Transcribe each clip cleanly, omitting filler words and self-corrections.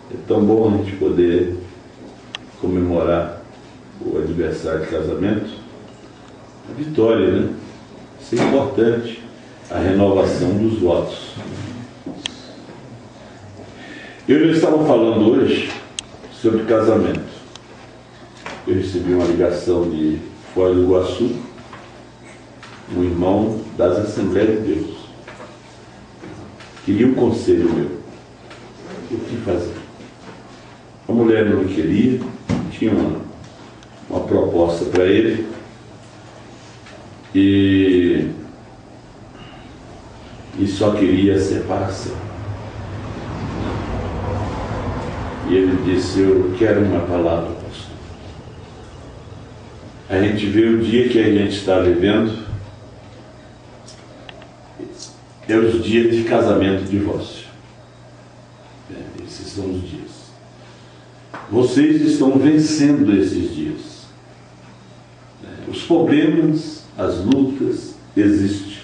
É tão bom a gente poder comemorar o aniversário de casamento, a vitória, né? Isso é importante, a renovação dos votos. Eu já estava falando hoje sobre casamento. Eu recebi uma ligação de Foz do Iguaçu, um irmão das Assembleias de Deus. Queria um conselho meu. O que fazer? A mulher não queria, tinha uma proposta para ele, e só queria separação. E ele disse: eu quero uma palavra, pastor. A gente vê o dia que a gente está vivendo, é os dias de casamento e divórcio. Esses são os dias. Vocês estão vencendo esses dias. Os problemas, as lutas existem.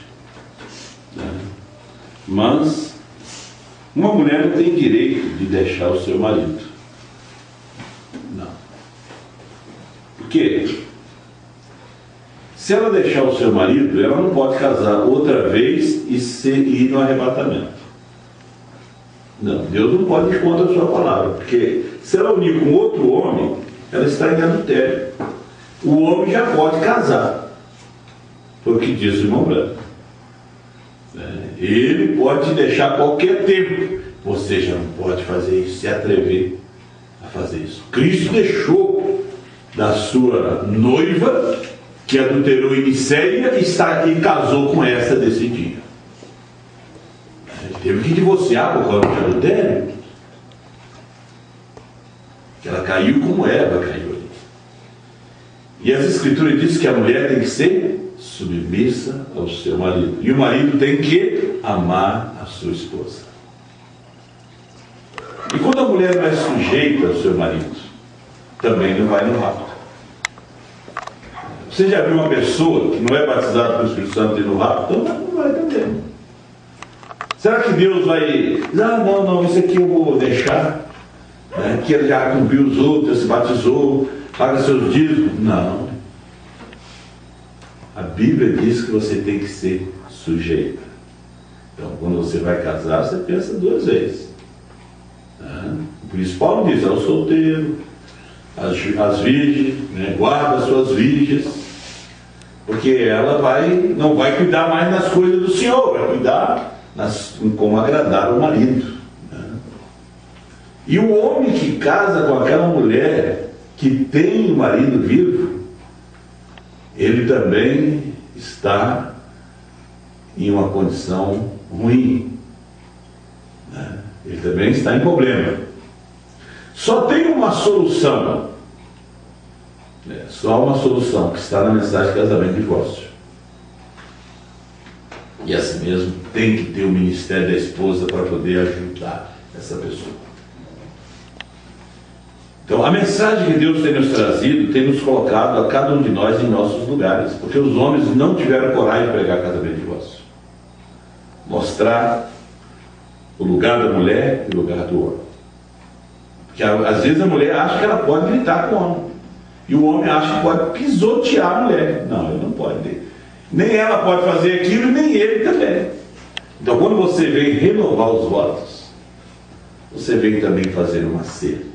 Mas uma mulher não tem direito de deixar o seu marido. Não. Por quê? Se ela deixar o seu marido, ela não pode casar outra vez e ir no arrebatamento. Não, Deus não pode ir contra a sua palavra, porque se ela unir com outro homem, ela está em adultério. O homem já pode casar. Foi o que disse o irmão Branco. Ele pode te deixar a qualquer tempo. Você já não pode fazer isso, se atrever a fazer isso. Cristo deixou da sua noiva, que adulterou em Nicéia, e casou com essa desse dia. Ele teve que divorciar por causa de adultério. Ela caiu como Eva caiu ali. E as Escrituras dizem que a mulher tem que ser submissa ao seu marido. E o marido tem que amar a sua esposa. E quando a mulher não é sujeita ao seu marido, também não vai no rapto. Você já viu uma pessoa que não é batizada pelo Espírito Santo ir no rapto? Então não vai também. Será que Deus vai... Não, isso aqui eu vou deixar, que ele já cumpriu os outros, se batizou, paga seus dízimos? Não. A Bíblia diz que você tem que ser sujeita. Então, quando você vai casar, você pensa duas vezes. Por isso Paulo diz: ao solteiro, as virgens, guarda as suas virgens, porque ela não vai cuidar mais das coisas do Senhor, vai cuidar em como agradar o marido. E o homem que casa com aquela mulher que tem o marido vivo, ele também está em uma condição ruim. Ele também está em problema. Só tem uma solução. Só uma solução que está na mensagem de casamento e divórcio. E assim mesmo tem que ter o ministério da esposa para poder ajudar essa pessoa. Então a mensagem que Deus tem nos trazido, tem nos colocado a cada um de nós em nossos lugares, porque os homens não tiveram coragem de pregar casamento e divórcio. Mostrar o lugar da mulher e o lugar do homem. Porque às vezes a mulher acha que ela pode gritar com o homem, e o homem acha que pode pisotear a mulher. Não, ele não pode. Nem ela pode fazer aquilo, nem ele também. Então quando você vem renovar os votos, você vem também fazer um acerto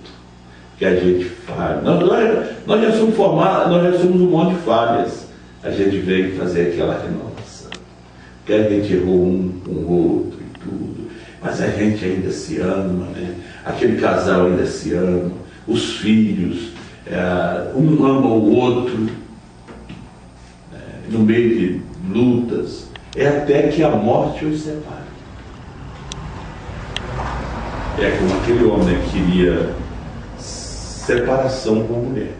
que a gente faz. Nós já somos formados, nós já somos um monte de falhas. A gente vem fazer aquela renovação. Que a gente errou um com o outro e tudo. Mas a gente ainda se ama, né? Aquele casal ainda se ama. Os filhos, um ama o outro. No meio de lutas. É até que a morte os separe. É como aquele homem que queria separação com a mulher.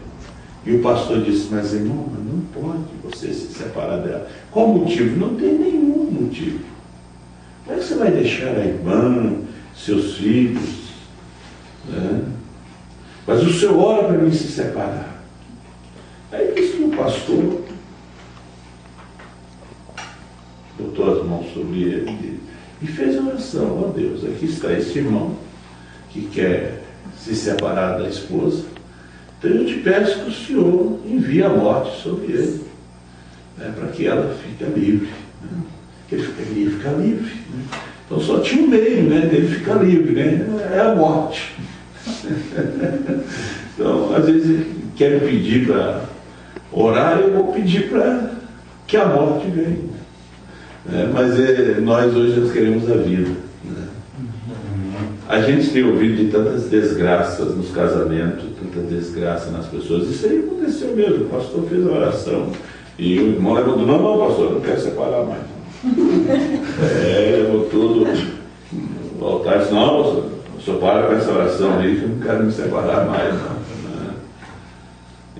E o pastor disse: mas irmão, não pode você se separar dela. Qual o motivo? Não tem nenhum motivo. Como é que você vai deixar a irmã, seus filhos? Mas o Senhor ora para mim se separar. Aí disse que o pastor botou as mãos sobre ele e fez uma oração: ó Deus, aqui está esse irmão que quer se separar da esposa. Então eu te peço que o Senhor envie a morte sobre ele, né, para que ela fique livre, né? Que ele fica livre, né? Então só tinha um meio, né, dele ficar livre, né? É a morte. Então, às vezes, quero pedir para orar, eu vou pedir para que a morte venha. Mas nós hoje nós queremos a vida. Né? A gente tem ouvido de tantas desgraças nos casamentos, tanta desgraça nas pessoas. Isso aí aconteceu mesmo. O pastor fez a oração e o irmão levantou: não, pastor, eu não quero separar mais. Levou tudo o altar e disse: não, pastor, o senhor para com essa oração aí que eu não quero me separar mais. Não. Né?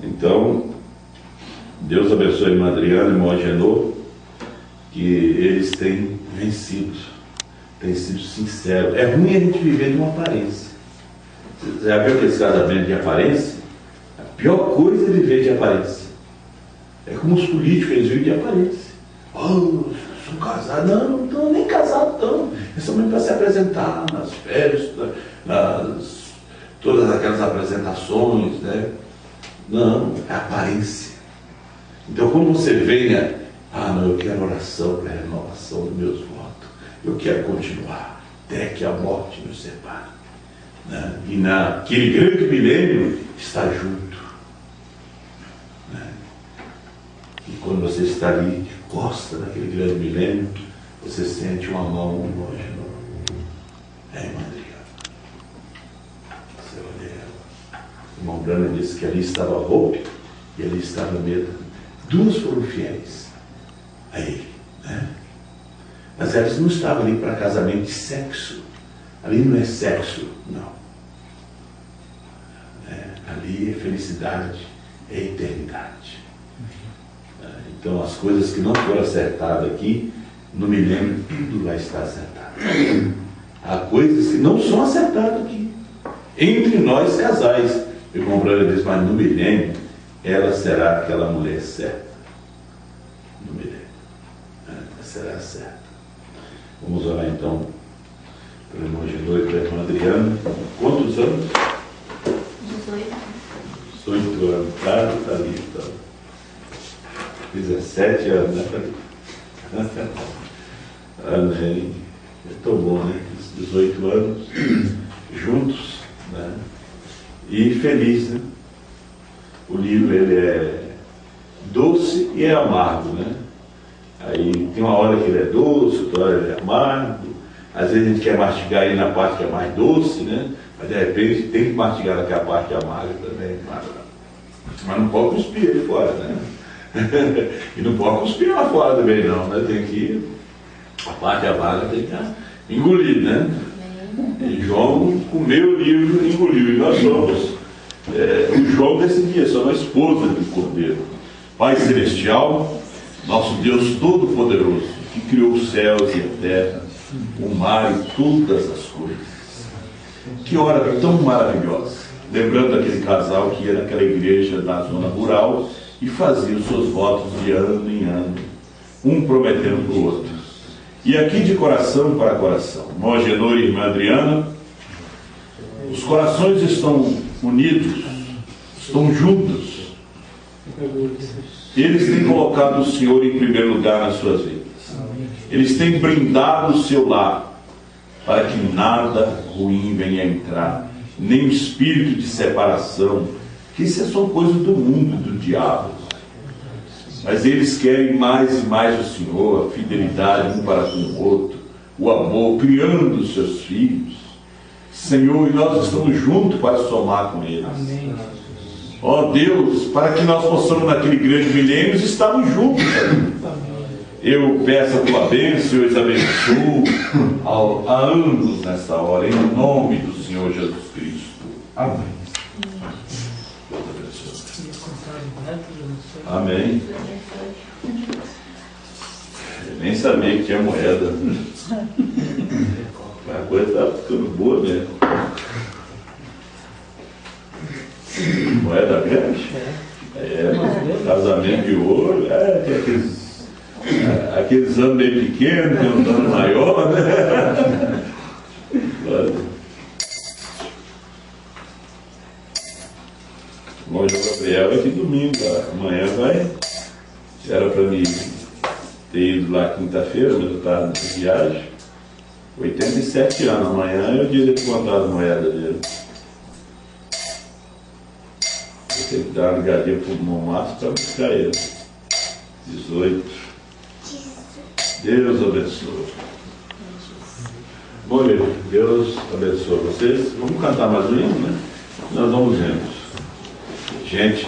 Então, Deus abençoe a irmã Adriana e o irmão Agenor, que eles têm vencido, têm sido sinceros. É ruim a gente viver de uma aparência. Você já viu aqueles casamentos de aparência? A pior coisa é viver de aparência. É como os políticos, eles vivem de aparência. Oh, sou casado. Não estão nem casados, estão. Eles são mesmo para se apresentar nas festas, todas aquelas apresentações, né? Não, é aparência. Então, quando você venha, não, eu quero oração para a renovação dos meus votos, eu quero continuar até que a morte nos separe, né? E naquele grande milênio está junto, né? E quando você está ali, encosta naquele grande milênio, você sente uma mão longe. Irmã Adriana, você olha ela. O irmão Brana disse que ali estava a Hope e ali estava a Meda. Duas foram fiéis a ele, né? Mas elas não estavam ali para casamento de sexo. Ali não é sexo, não. Ali é felicidade, é eternidade. Então as coisas que não foram acertadas aqui, no milênio tudo vai estar acertado. Há coisas que não são acertadas aqui, entre nós casais. O irmão Brana diz: mas no milênio ela será aquela mulher certa. No milênio ela será certa. Vamos orar então pelo irmão Agenor e pela irmã Adriana. Quantos anos? 18 anos. Tá ali, tá. 17 anos, né? Amém. É tão bom, né? 18 anos juntos, né? E feliz, né? O livro, ele é doce e é amargo, né? Aí tem uma hora que ele é doce, outra hora ele é amargo. Às vezes a gente quer mastigar ele na parte que é mais doce, né? Mas de repente tem que mastigar naquela parte amarga também. Mas não pode cuspir ele fora, né? E não pode cuspir lá fora também não, né? Tem que, a parte amarga tem que engolir, né? E João comeu o livro e engoliu. E nós somos o João desse dia, somos a esposa do Cordeiro. Pai Celestial, nosso Deus Todo-Poderoso, que criou os céus e a terra, o mar e todas as coisas. Que hora tão maravilhosa. Lembrando daquele casal que ia naquela igreja da zona rural e fazia os seus votos de ano em ano, um prometendo para o outro. E aqui de coração para coração, irmão Agenor e irmã Adriana, os corações estão unidos, estão juntos. Eles têm colocado o Senhor em primeiro lugar nas suas vidas. Eles têm brindado o seu lar para que nada ruim venha entrar, nem o espírito de separação, que isso é só coisa do mundo, do diabo. Mas eles querem mais e mais o Senhor, a fidelidade um para com o outro, o amor, criando os seus filhos. Senhor, e nós estamos juntos para somar com eles. Amém. Ó Deus, para que nós possamos naquele grande milênio estarmos juntos. Eu peço a tua bênção, eu os abençoo a ambos nessa hora, em nome do Senhor Jesus Cristo. Amém. Amém. Eu nem sabia que tinha moeda. A coisa está ficando boa mesmo. Moeda grande? Casamento de ouro. Tem aqueles anos meio pequenos, tem uns anos maiores, né? irmão João Gabriel aqui domingo, amanhã vai. Era para mim ter ido lá quinta-feira, mas eu estava de viagem. 87 anos, amanhã é o dia de contar a moeda dele. Vou ter que dar uma ligadinha pro irmão Márcio para buscar ele. 18. Deus abençoe. Bom, Deus abençoe vocês. Vamos cantar mais um hino, né? Nós vamos indo. Gente,